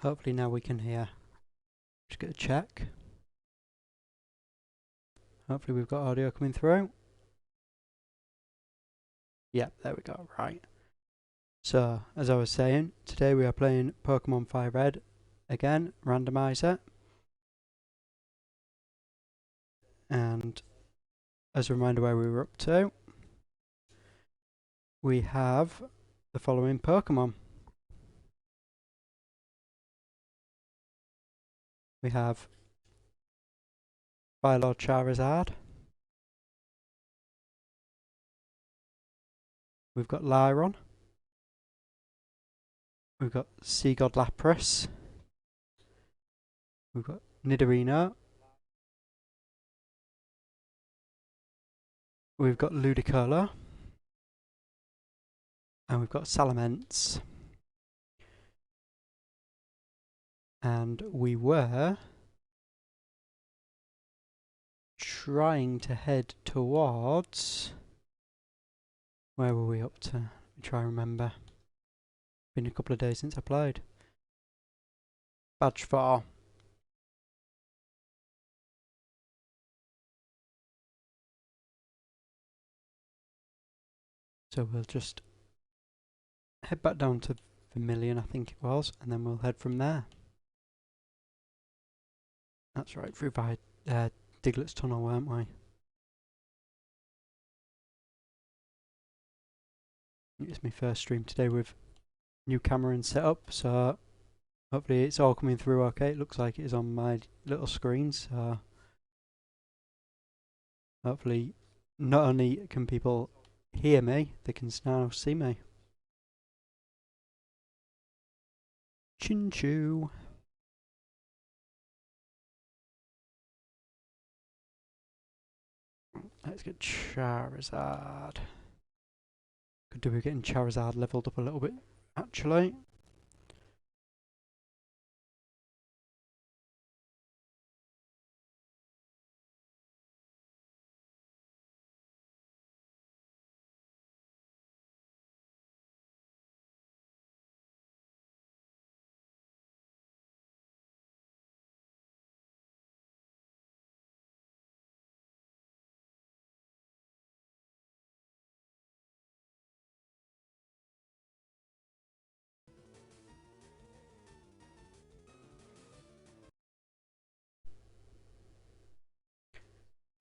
Hopefully now we can hear. Just get a check. Hopefully we've got audio coming through. Yep, there we go, right. So, as I was saying, today we are playing Pokemon Fire Red, again, Randomiser. And as a reminder where we were up to, we have the following Pokemon. We have Fire Lord Charizard. We've got Lyron. We've got Sea God Lapras. We've got Nidorino. We've got Ludicolo. And we've got Salamence. And we were trying to head towards... Where were we up to? Let me try and remember. Been a couple of days since I played. Badge 4. So we'll just head back down to Vermilion, I think it was, and then we'll head from there. That's right, through by Diglett's Tunnel, weren't we? It's my first stream today with new camera and setup, so hopefully it's all coming through okay. It looks like it is on my little screen, so hopefully not only can people hear me, they can now see me. Chinchou. Let's get Charizard. Could do with getting Charizard leveled up a little bit, actually.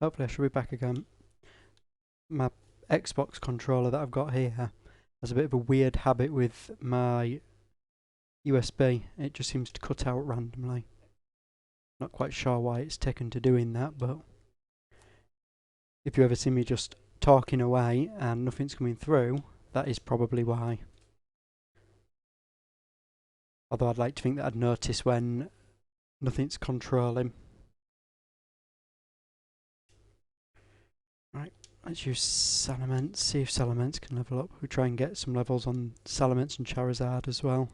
Hopefully I should be back again. My Xbox controller that I've got here has a bit of a weird habit with my USB. It just seems to cut out randomly. Not quite sure why it's taken to doing that, but if you ever see me just talking away and nothing's coming through, that is probably why. Although I'd like to think that I'd notice when nothing's controlling. Right, let's use Salamence, see if Salamence can level up. We'll try and get some levels on Salamence and Charizard as well.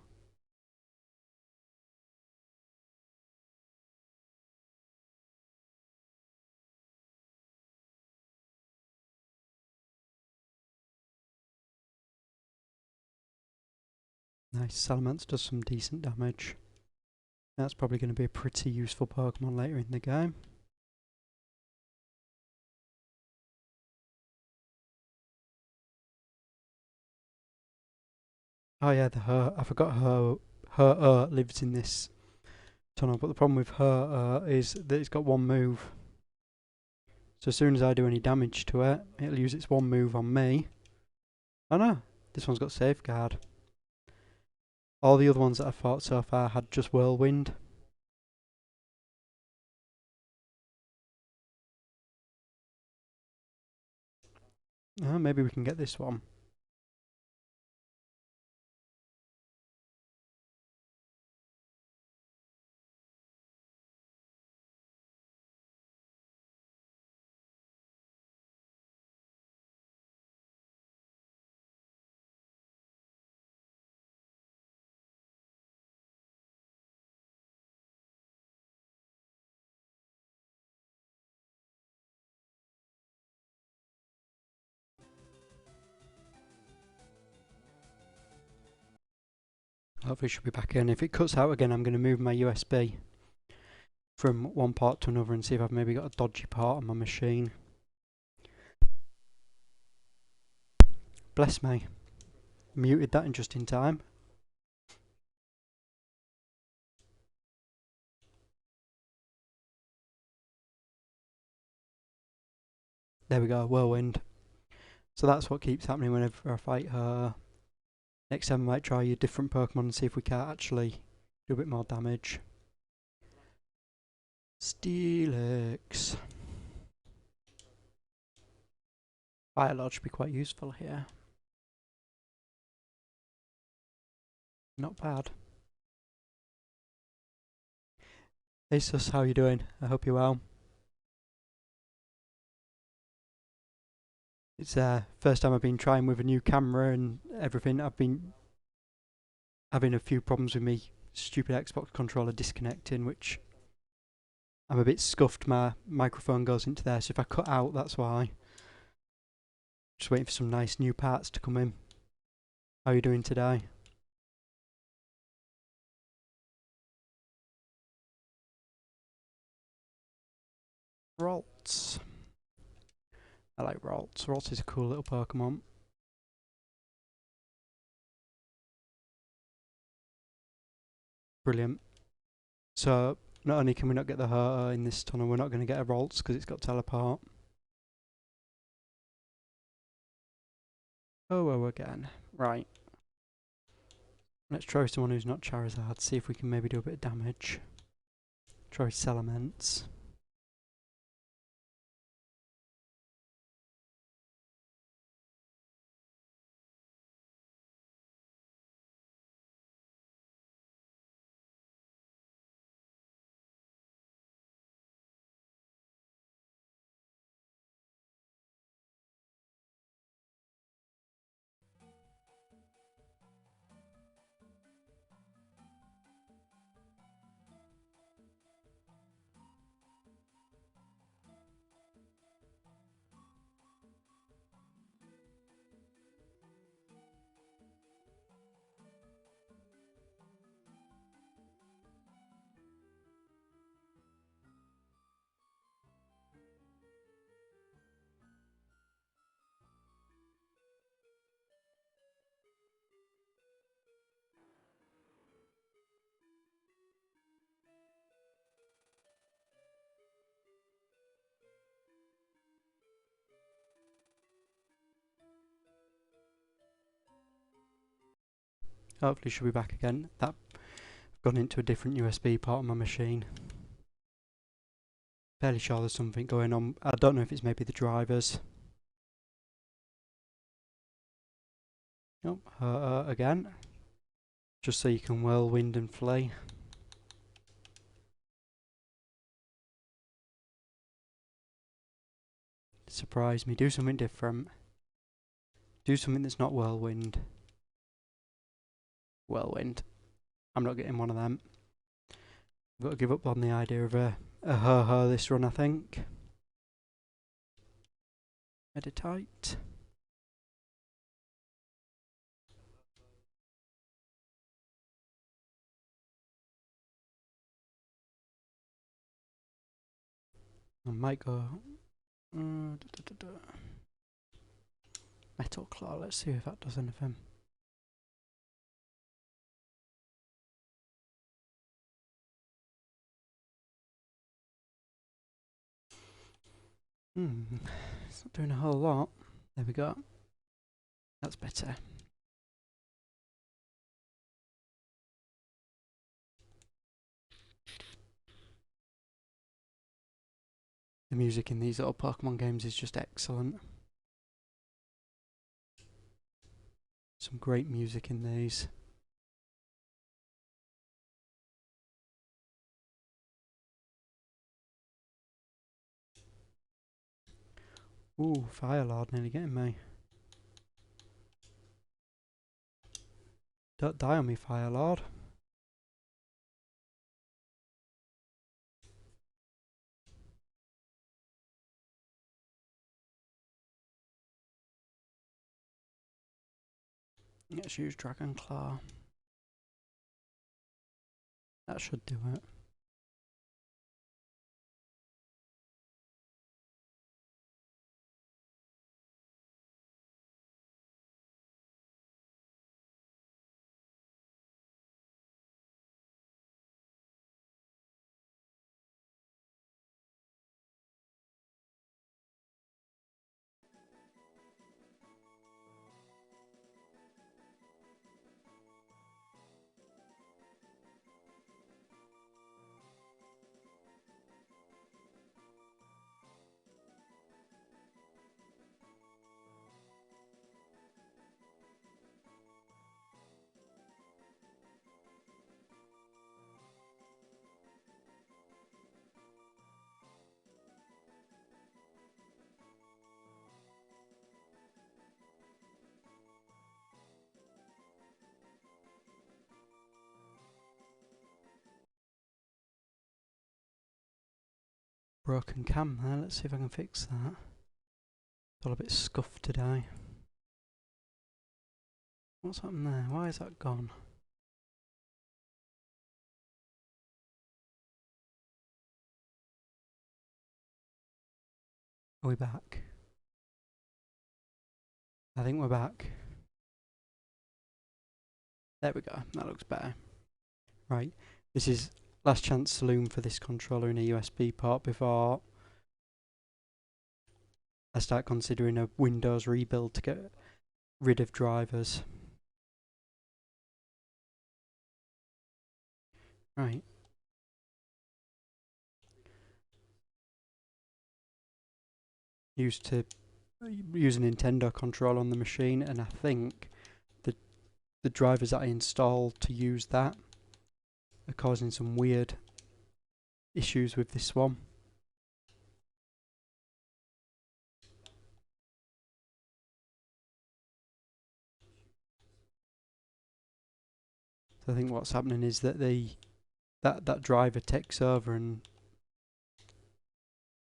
Nice, Salamence does some decent damage. That's probably going to be a pretty useful Pokemon later in the game. Oh yeah, I forgot her lives in this tunnel, but the problem with her is that it's got one move. So as soon as I do any damage to it, it'll use its one move on me. Oh no, this one's got Safeguard. All the other ones that I've fought so far had just Whirlwind. Oh, maybe we can get this one. Hopefully it should be back in. If it cuts out again, I'm going to move my USB from one part to another and see if I've maybe got a dodgy part on my machine. Bless me. Muted that in just in time. There we go, whirlwind. So that's what keeps happening whenever I fight her. Next time I might try a different Pokemon and see if we can't actually do a bit more damage. Steelix. Fire Lord should be quite useful here. Not bad. Hey Sus, how you doing? I hope you're well. It's first time I've been trying with a new camera and everything. I've been having a few problems with me stupid Xbox controller disconnecting, which I'm a bit scuffed. My microphone goes into there, so if I cut out, that's why. Just waiting for some nice new parts to come in. How are you doing today? Ralts. I like Ralts. Ralts is a cool little Pokemon. Brilliant. So, not only can we not get the Herta in this tunnel, we're not going to get a Ralts because it's got Teleport. Oh, again. Right. Let's try someone who's not Charizard, see if we can maybe do a bit of damage. Try Salamence. Hopefully she'll be back again. That gone into a different USB part of my machine. Fairly sure there's something going on. I don't know if it's maybe the drivers. Nope, again. Just so you can whirlwind and flee. Surprise me, do something different. Do something that's not whirlwind. Whirlwind. I'm not getting one of them. I've got to give up on the idea of a her this run, I think. Meditate. I might go. Metal Claw, let's see if that does anything. It's not doing a whole lot. There we go. That's better. The music in these little Pokemon games is just excellent. Some great music in these. Ooh, Fire Lord nearly getting me. Don't die on me, Fire Lord. Let's use Dragon Claw. That should do it. Broken cam there, let's see if I can fix that. It's all a bit scuffed today. What's happened there? Why is that gone? Are we back? I think we're back. There we go, that looks better. Right, this is last chance saloon for this controller in a USB port before I start considering a Windows rebuild to get rid of drivers. Right. Used to use a Nintendo controller on the machine, and I think the drivers that I installed to use that are causing some weird issues with this one. So I think what's happening is that that driver takes over and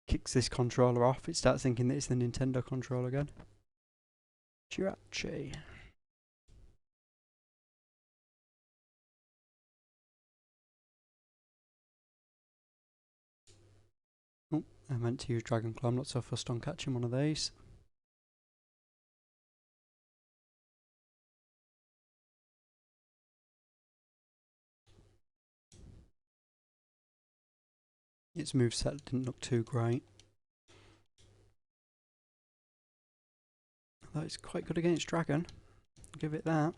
kicks this controller off. It starts thinking that it's the Nintendo controller again. Chirachi. Oh, I meant to use Dragon Claw. I'm not so fussed on catching one of these. Its moveset didn't look too great. Although it's quite good against Dragon. I'll give it that.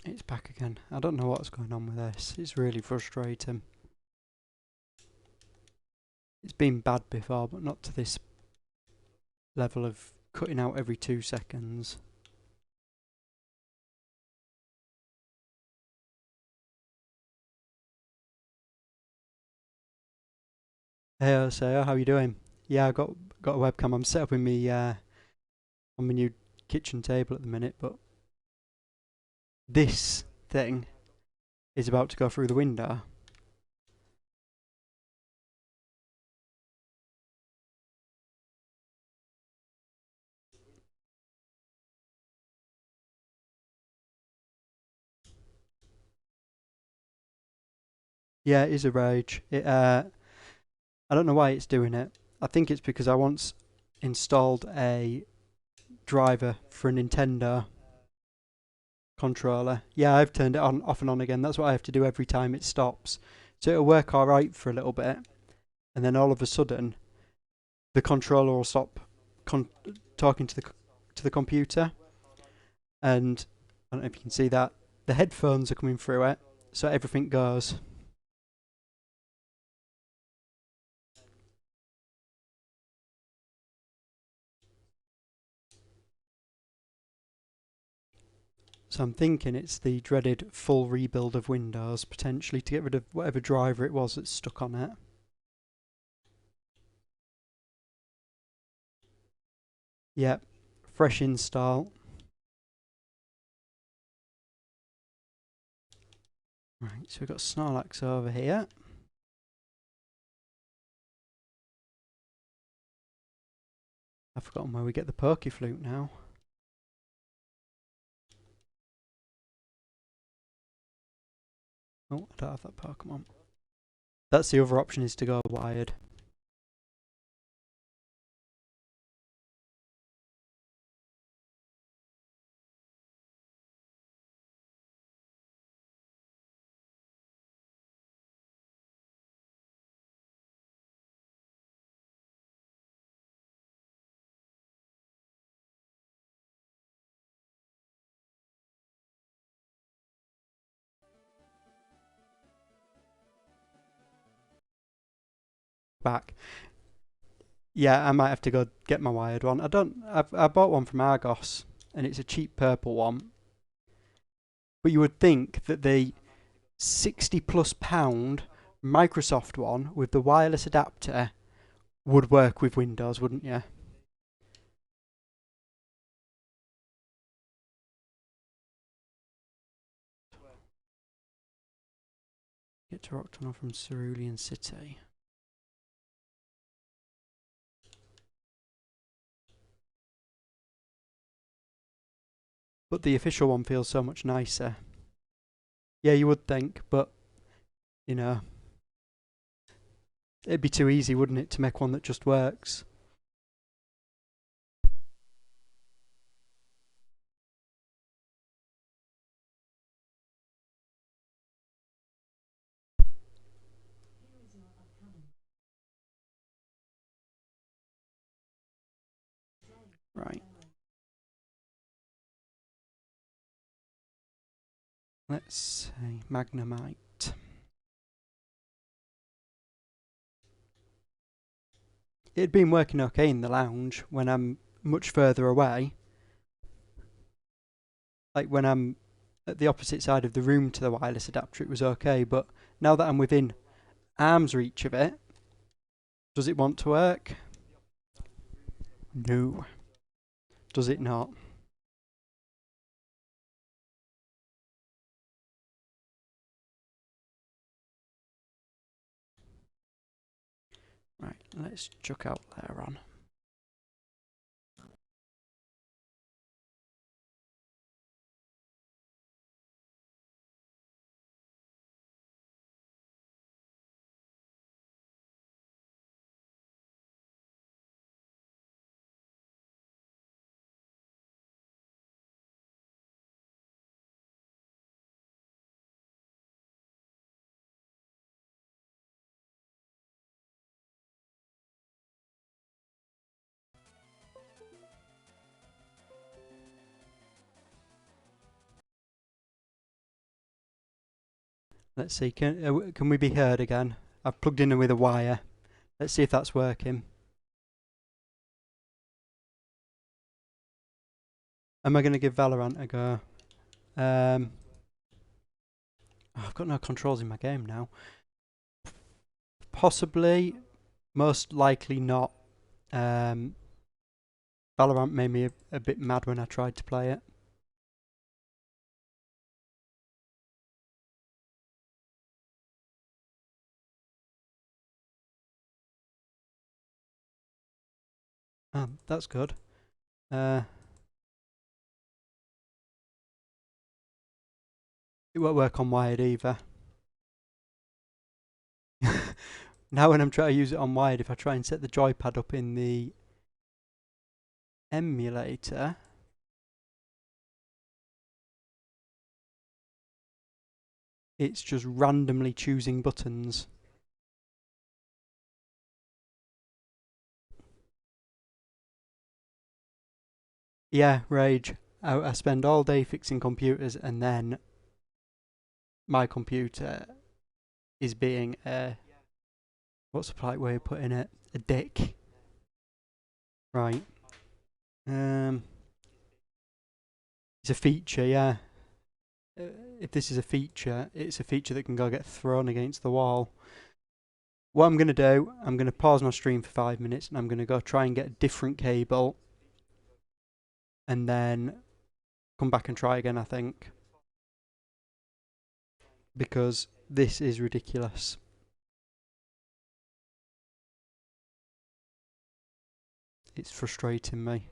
It's back again. I don't know what's going on with this. It's really frustrating. It's been bad before, but not to this level of cutting out every 2 seconds. Hey Oseo, how you doing? Yeah, I got a webcam. I'm set up in me on my new kitchen table at the minute, but this thing is about to go through the window. Yeah, it is a rage. I don't know why it's doing it. I think it's because I once installed a driver for a Nintendo controller. Yeah, I've turned it on off and on again. That's what I have to do every time it stops. So it'll work alright for a little bit, and then all of a sudden the controller will stop talking to the computer, and I don't know if you can see that the headphones are coming through it, so everything goes. So I'm thinking it's the dreaded full rebuild of Windows, potentially to get rid of whatever driver it was that's stuck on it. Yep, fresh install. Right, so we've got Snorlax over here. I've forgotten where we get the Pokeflute now. Oh, I don't have that Pokemon. That's the other option, is to go wired. Back. Yeah, I might have to go get my wired one. I bought one from Argos, and it's a cheap purple one. But you would think that the £60+ Microsoft one with the wireless adapter would work with Windows, wouldn't you? Get to Rock Tunnel from Cerulean City. But the official one feels so much nicer. Yeah, you would think, but, you know, it'd be too easy, wouldn't it, to make one that just works? Right. Let's see, Magnemite. It'd been working okay in the lounge when I'm much further away. Like when I'm at the opposite side of the room to the wireless adapter, it was okay, but now that I'm within arm's reach of it, does it want to work? No. Does it not? Right, let's chuck out there on. Let's see, can we be heard again? I've plugged in with a wire. Let's see if that's working. Am I going to give Valorant a go? Oh, I've got no controls in my game now. Possibly, most likely not. Valorant made me a bit mad when I tried to play it. That's good. It won't work on wired either. Now when I'm trying to use it on wired, if I try and set the joypad up in the emulator, it's just randomly choosing buttons. Yeah, rage. I spend all day fixing computers, and then my computer is being a, what's the polite way of putting it? A dick. Right. It's a feature, yeah. if this is a feature, it's a feature that can go get thrown against the wall. What I'm going to do, I'm going to pause my stream for 5 minutes and I'm going to go try and get a different cable and then come back and try again, I think. Because this is ridiculous. It's frustrating me.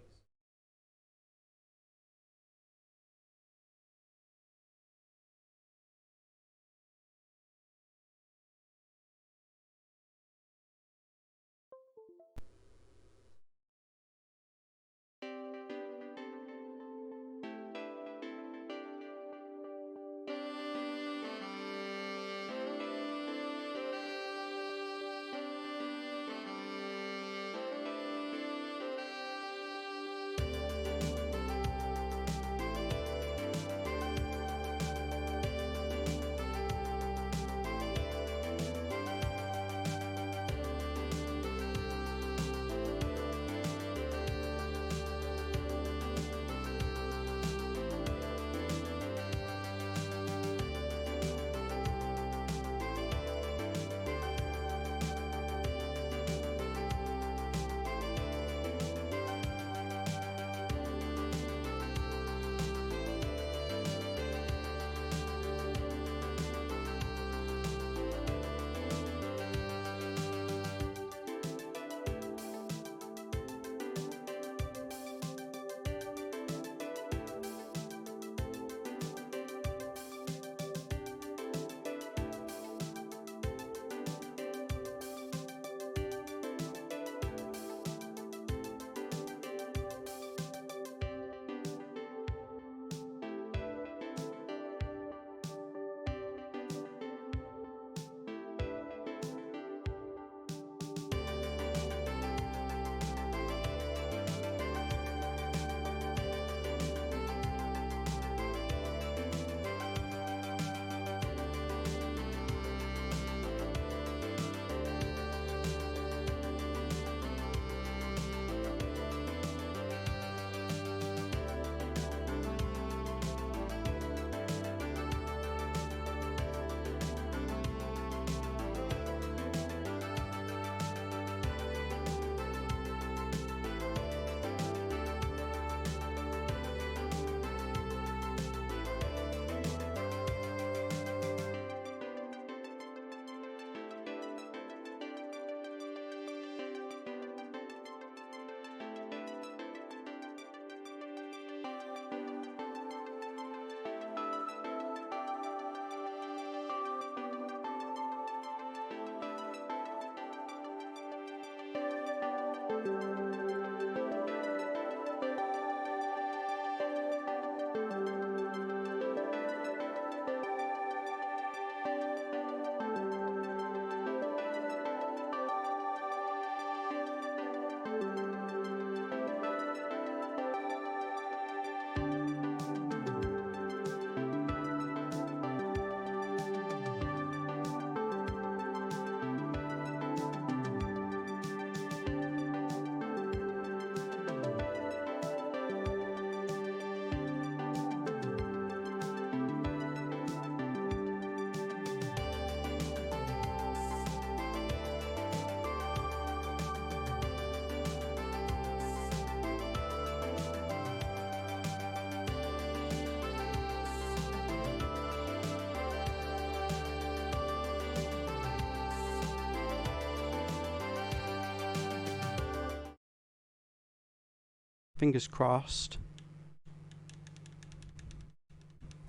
Fingers crossed.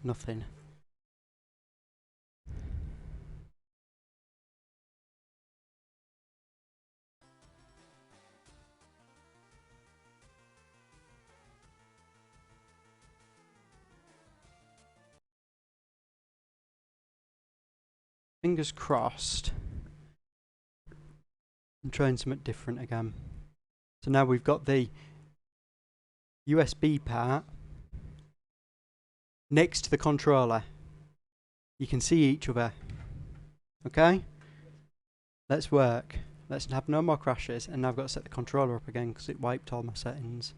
Nothing. Fingers crossed. I'm trying something different again. So now we've got the USB part next to the controller. You can see each other. Okay? Let's work. Let's have no more crashes. And now I've got to set the controller up again because it wiped all my settings.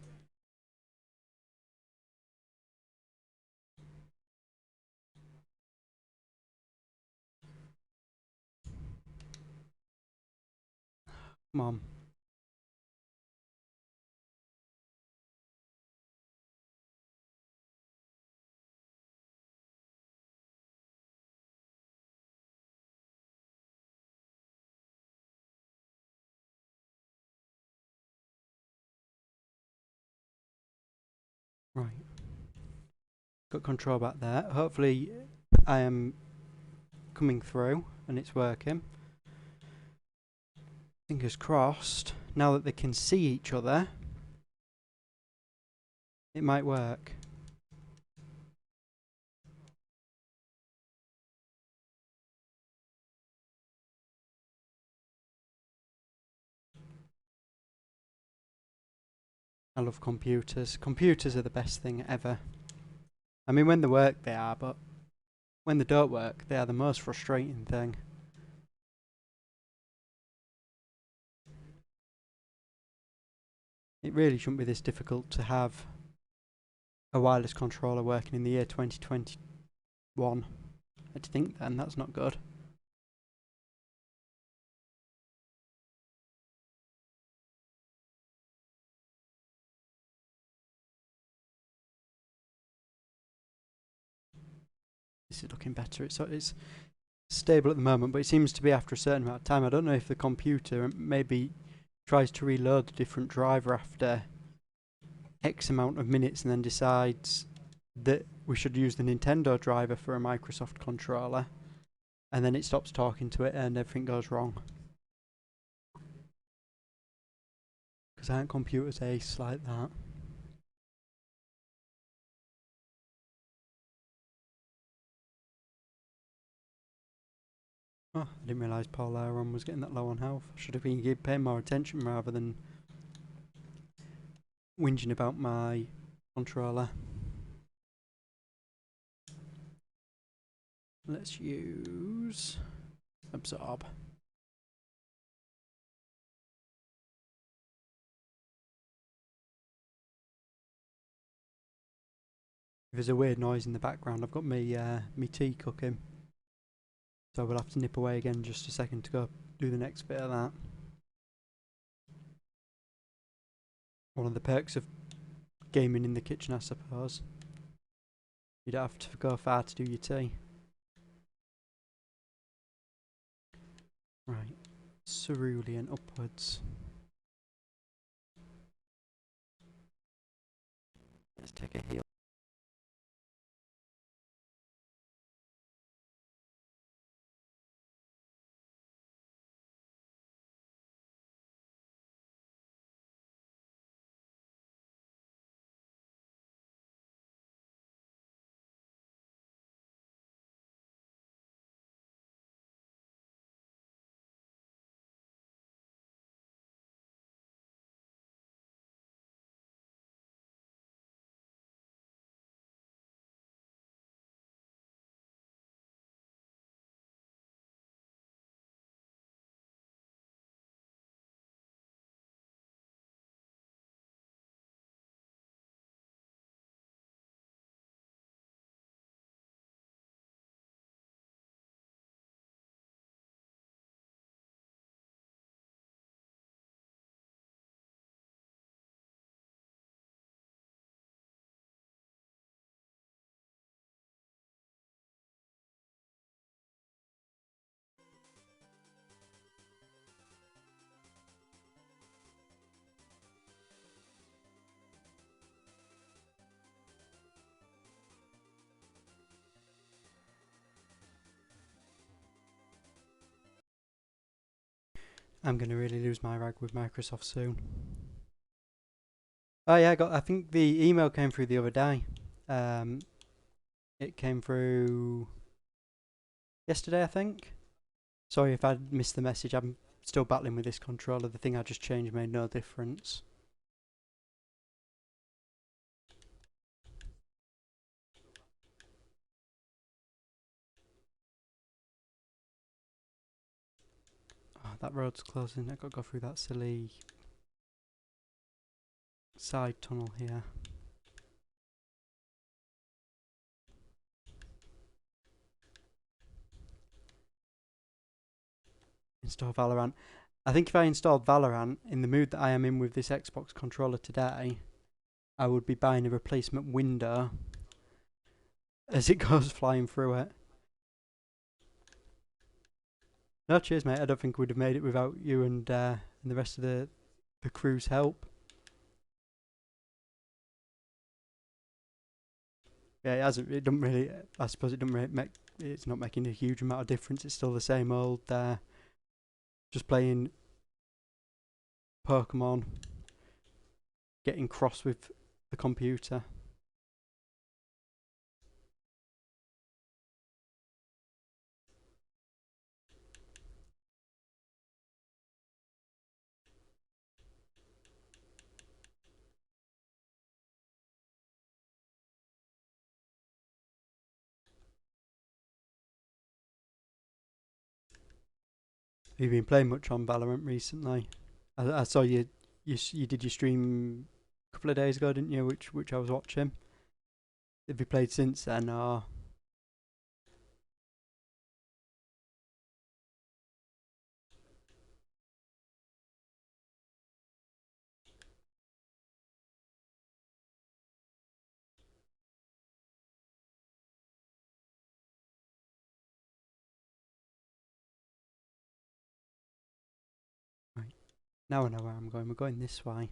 Come on. Right. Got control back there. Hopefully I am coming through and it's working. Fingers crossed. Now that they can see each other, it might work. I love computers. Computers are the best thing ever. I mean, when they work, they are, but when they don't work, they are the most frustrating thing. It really shouldn't be this difficult to have a wireless controller working in the year 2021. I'd think then, that's not good. This is looking better. It's stable at the moment, but it seems to be after a certain amount of time. I don't know if the computer maybe tries to reload the different driver after X amount of minutes and then decides that we should use the Nintendo driver for a Microsoft controller, and then it stops talking to it and everything goes wrong. Because aren't computers ace like that? Oh, I didn't realise Polar ROM was getting that low on health. I should have been paying more attention rather than whinging about my controller. Let's use Absorb. If there's a weird noise in the background, I've got me tea cooking. So we'll have to nip away again just a second to go do the next bit of that. One of the perks of gaming in the kitchen, I suppose. You don't have to go far to do your tea. Right, cerulean upwards. Let's take a heal. I'm going to really lose my rag with Microsoft soon. Oh yeah, I think the email came through the other day. It came through yesterday, I think. Sorry if I missed the message. I'm still battling with this controller. The thing I just changed made no difference. Oh, that road's closing. I've got to go through that silly side tunnel here. Install Valorant. I think if I installed Valorant in the mood that I am in with this Xbox controller today, I would be buying a replacement window as it goes flying through it. No, cheers, mate. I don't think we'd have made it without you and the rest of the crew's help. Yeah, it hasn't. It doesn't really. I suppose it doesn't really make. It's not making a huge amount of difference. It's still the same old. Just playing Pokemon, getting cross with the computer. Have you been playing much on Valorant recently? I saw you did your stream a couple of days ago, didn't you? Which I was watching. Have you played since then, or? Right. Now I know where I'm going. We're going this way.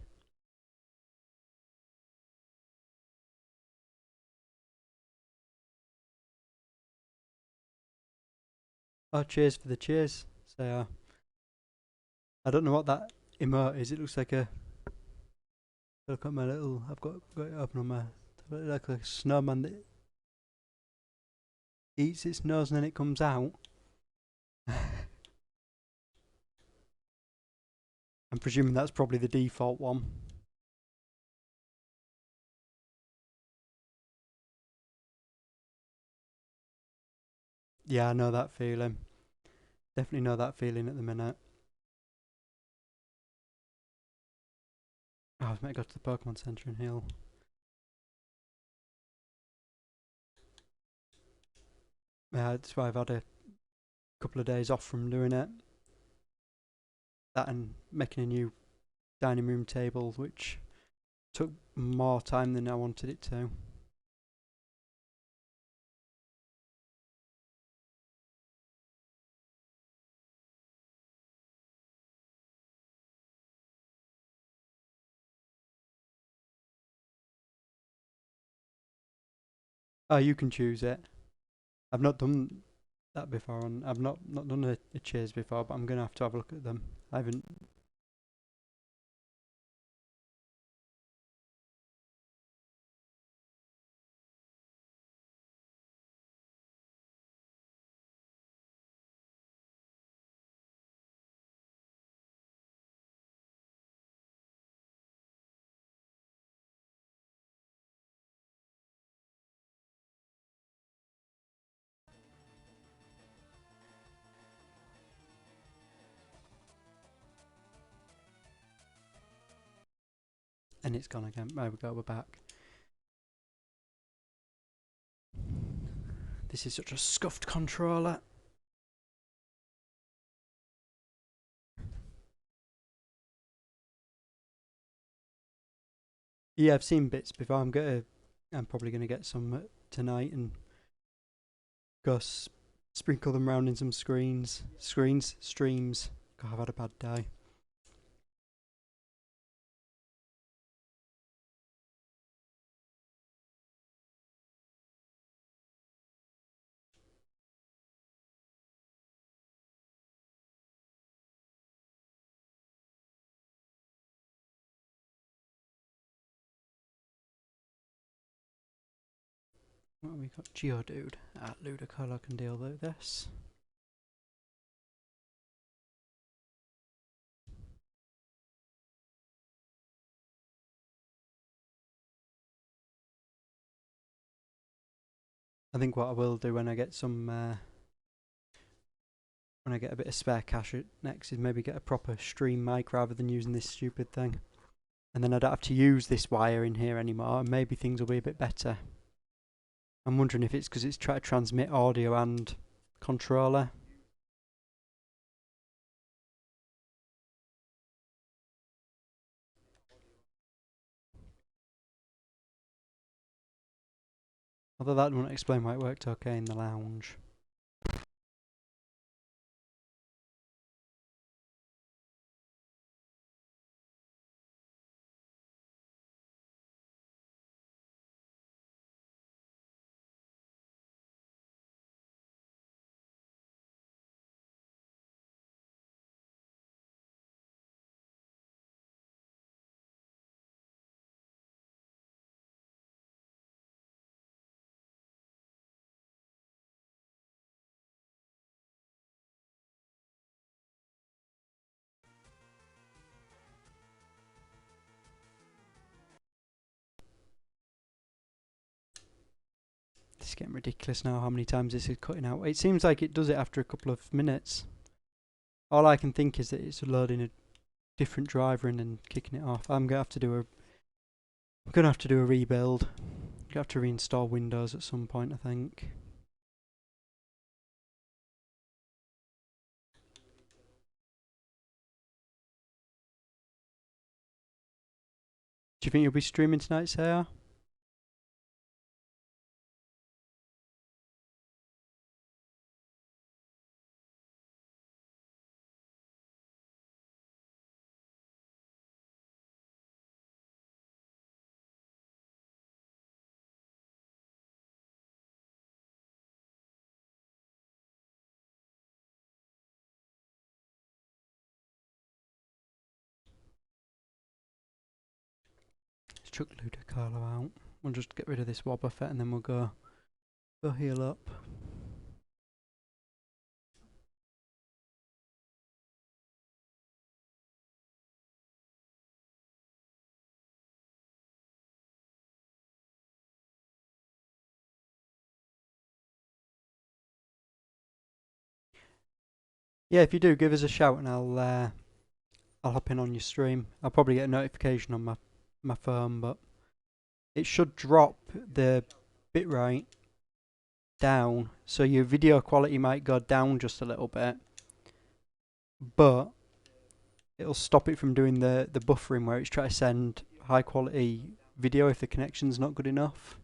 Oh, cheers for the cheers. So, I don't know what that emote is. It looks like a. Look at my little. I've got it open on my. Like a snowman that eats its nose and then it comes out. I'm presuming that's probably the default one. Yeah, I know that feeling. Definitely know that feeling at the minute. Oh, I was meant to go to the Pokemon Center and heal. Yeah, that's why I've had a couple of days off from doing it. That and making a new dining room table, which took more time than I wanted it to. Oh, you can choose it. I've not done that before, and I've not done a cheers before, but I'm gonna have to have a look at them. I haven't. And it's gone again. There we go. We're back. This is such a scuffed controller. Yeah, I've seen bits before. I'm probably gonna get some tonight and go sprinkle them around in some streams. God, I've had a bad day. What have we got? Geodude. Ludicolo can deal with this. I think what I will do when I get when I get a bit of spare cash next is maybe get a proper stream mic rather than using this stupid thing. And then I don't have to use this wire in here anymore, and maybe things will be a bit better. I'm wondering if it's because it's trying to transmit audio and controller. Although that wouldn't explain why it worked okay in the lounge. This is getting ridiculous now, how many times this is cutting out. It seems like it does it after a couple of minutes. All I can think is that it's loading a different driver in and kicking it off. I'm gonna have to do a rebuild. I'm gonna have to reinstall Windows at some point, I think. Do you think you'll be streaming tonight, Sarah? Let's chuck Ludicolo out. We'll just get rid of this Wobbuffet and then we'll go heal up. Yeah, if you do, give us a shout and I'll hop in on your stream. I'll probably get a notification on my phone, but it should drop the bitrate down, so your video quality might go down just a little bit, but it'll stop it from doing the buffering where it's trying to send high quality video if the connection's not good enough.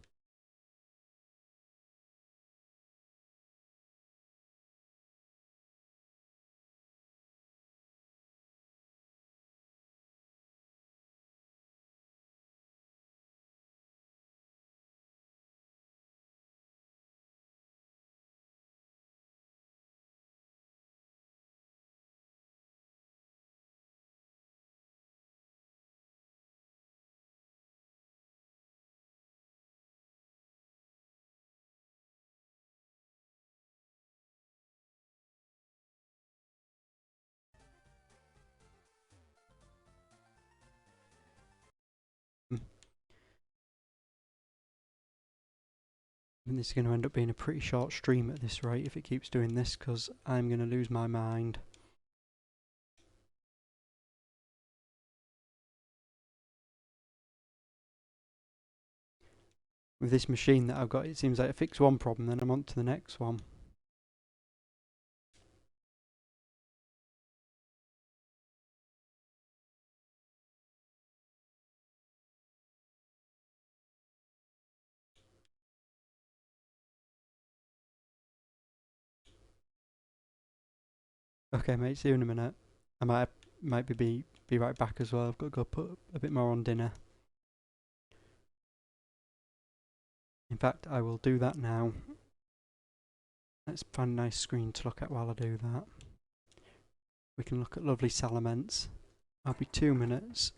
And this is going to end up being a pretty short stream at this rate if it keeps doing this, because I'm going to lose my mind. With this machine that I've got, it seems like I fix one problem, then I'm on to the next one. Okay, mate, see you in a minute. I might be right back as well. I've got to go put a bit more on dinner. In fact, I will do that now. Let's find a nice screen to look at while I do that. We can look at lovely Salamence. I'll be 2 minutes.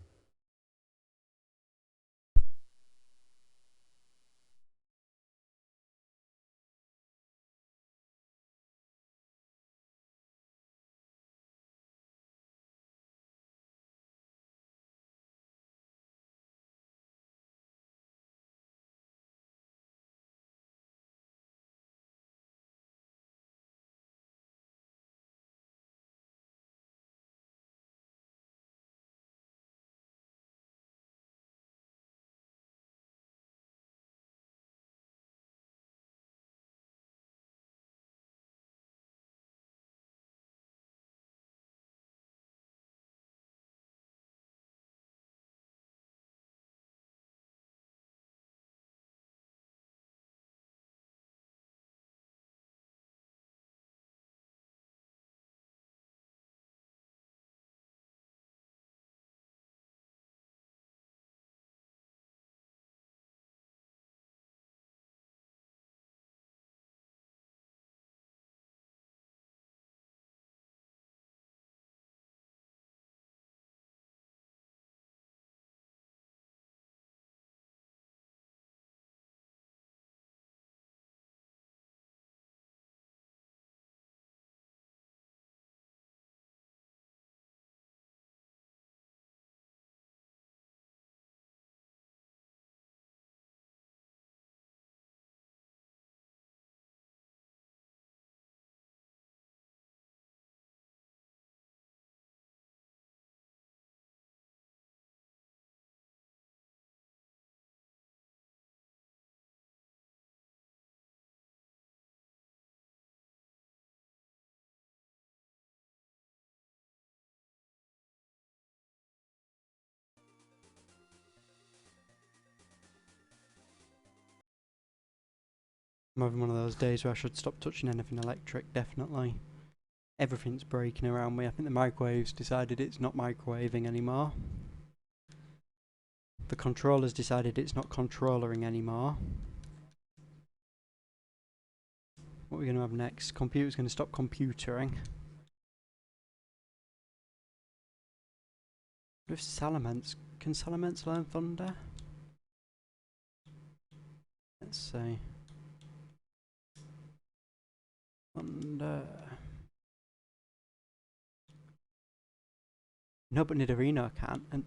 I'm having one of those days where I should stop touching anything electric, definitely. Everything's breaking around me. I think the microwave's decided it's not microwaving anymore. The controller's decided it's not controllering anymore. What are we going to have next? Computer's going to stop computering. What if Salamence? Can Salamence learn Thunder? Let's see. Thunder. No, but Nidorino can, and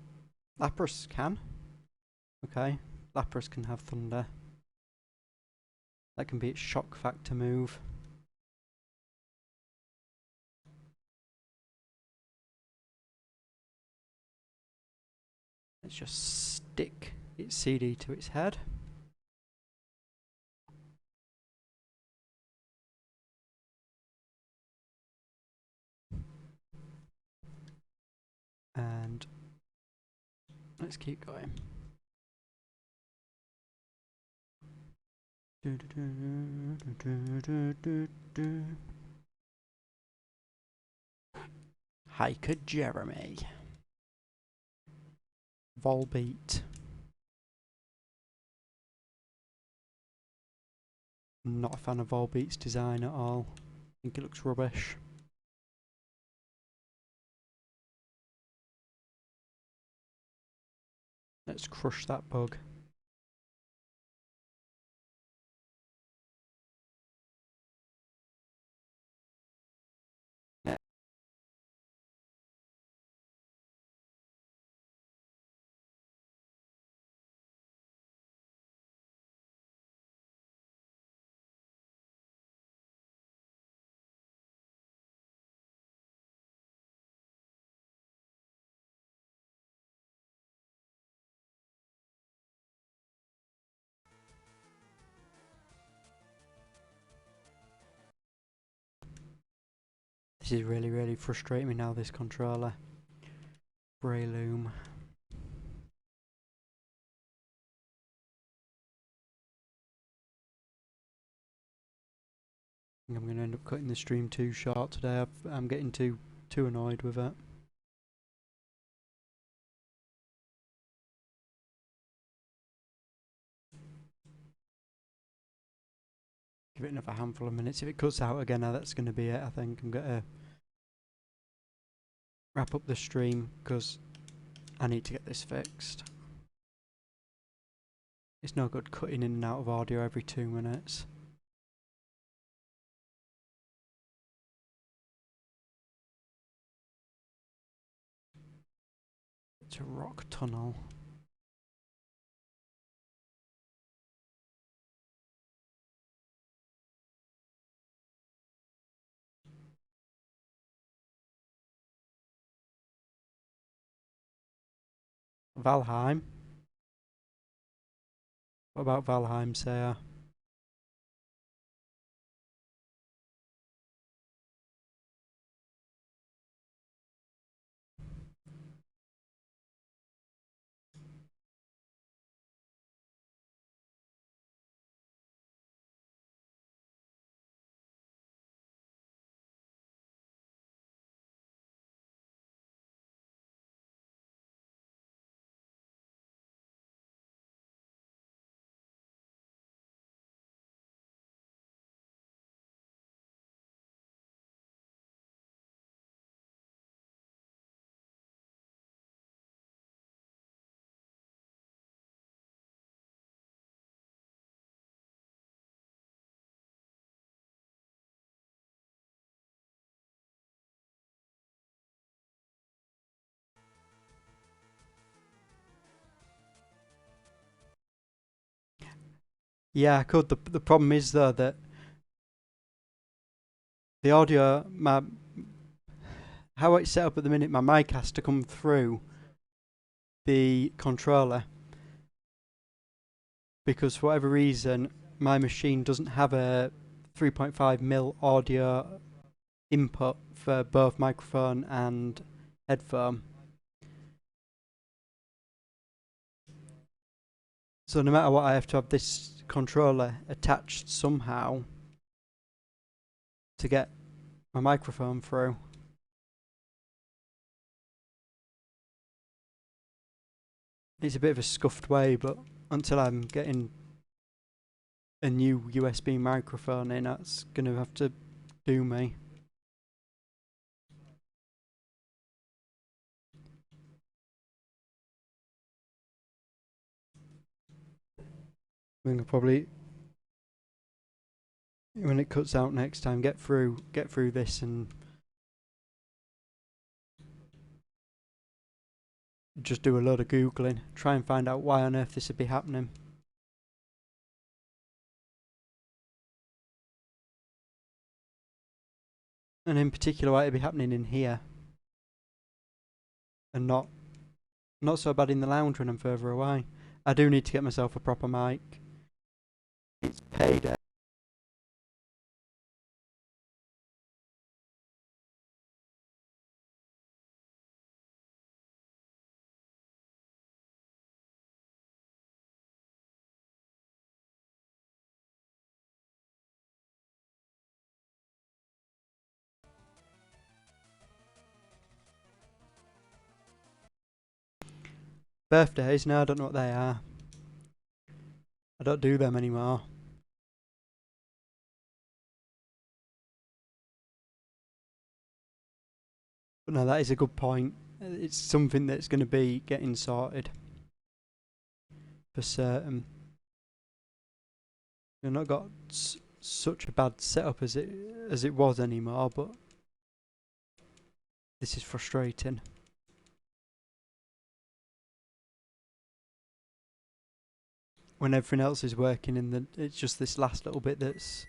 Lapras can. Okay, Lapras can have Thunder. That can be its shock factor move. Let's just stick its CD to its head. And let's keep going. Hiker Jeremy. Volbeat. Not a fan of Volbeat's design at all. I think it looks rubbish. Let's crush that bug. Yeah. This is really frustrating me now, this controller. Breloom. I think I'm going to end up cutting the stream too short today. I'm getting too annoyed with it. Give it another handful of minutes. If it cuts out again, that's going to be it. I think I'm going to wrap up the stream because I need to get this fixed. It's no good cutting in and out of audio every 2 minutes. It's a rock tunnel. Valheim. What about Valheim, Sarah? Yeah, I could. The problem is though that the audio, how it's set up at the minute, my mic has to come through the controller because for whatever reason my machine doesn't have a 3.5mm audio input for both microphone and headphone. So no matter what, I have to have this controller attached somehow to get my microphone through. It's a bit of a scuffed way, but until I'm getting a new USB microphone in, that's going to have to do me. I think I'll probably, when it cuts out next time, get through this and just do a load of Googling, try and find out why on earth this would be happening. And in particular why it'd be happening in here. And not so bad in the lounge when I'm further away. I do need to get myself a proper mic. It's payday. Birthdays? No, I don't know what they are. I don't do them anymore. But no, that is a good point. It's something that's going to be getting sorted. For certain. I've not got such a bad setup as it was anymore, but this is frustrating. When everything else is working and it's just this last little bit that's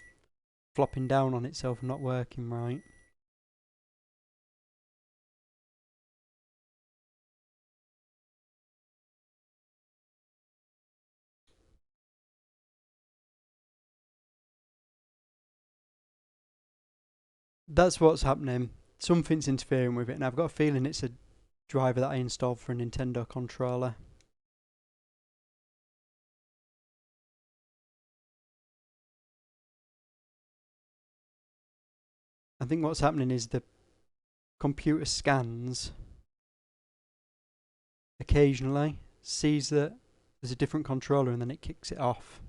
flopping down on itself and not working right. That's what's happening. Something's interfering with it, and I've got a feeling it's a driver that I installed for a Nintendo controller. I think what's happening is the computer scans occasionally, sees that there's a different controller, and then it kicks it off.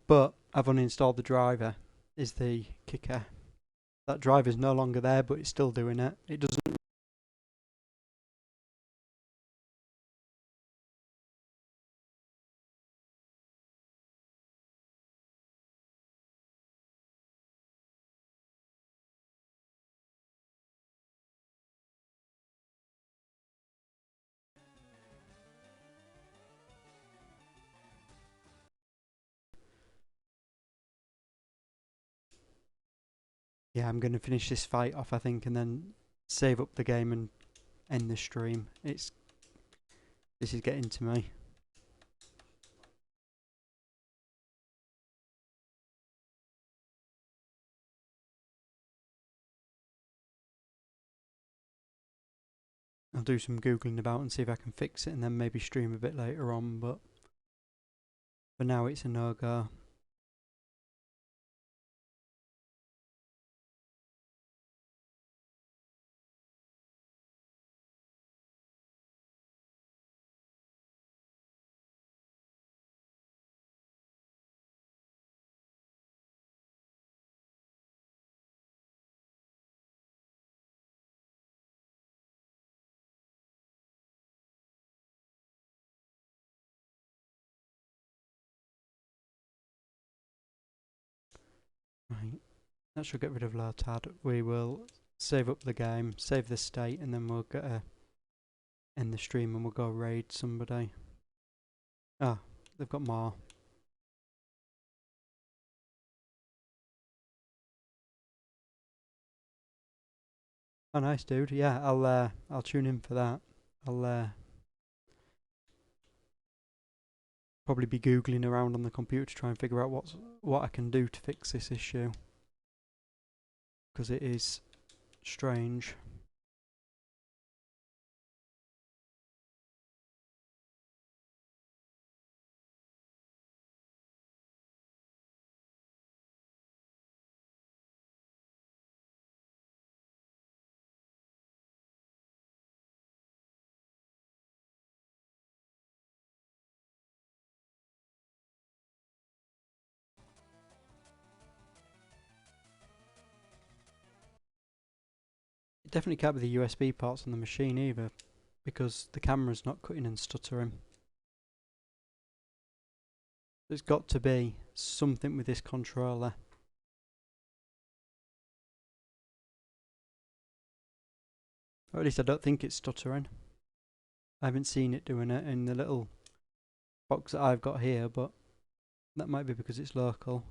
But I've uninstalled the driver, is the kicker. That driver's no longer there, but it's still doing it. It doesn't. Yeah, I'm going to finish this fight off, I think, and then save up the game and end the stream. This is getting to me. I'll do some googling about and see if I can fix it, and then maybe stream a bit later on, but for now it's a no-go. Right, that should get rid of Lotad. We will save up the game, save the state, and then we'll get end the stream and we'll go raid somebody. Ah, they've got more. Oh, nice, dude. Yeah, I'll tune in for that. I'll probably be googling around on the computer to try and figure out what I can do to fix this issue, because it is strange. It definitely can't be the USB parts on the machine either, because the camera's not cutting and stuttering. There's got to be something with this controller. Or at least I don't think it's stuttering. I haven't seen it doing it in the little box that I've got here, but that might be because it's local.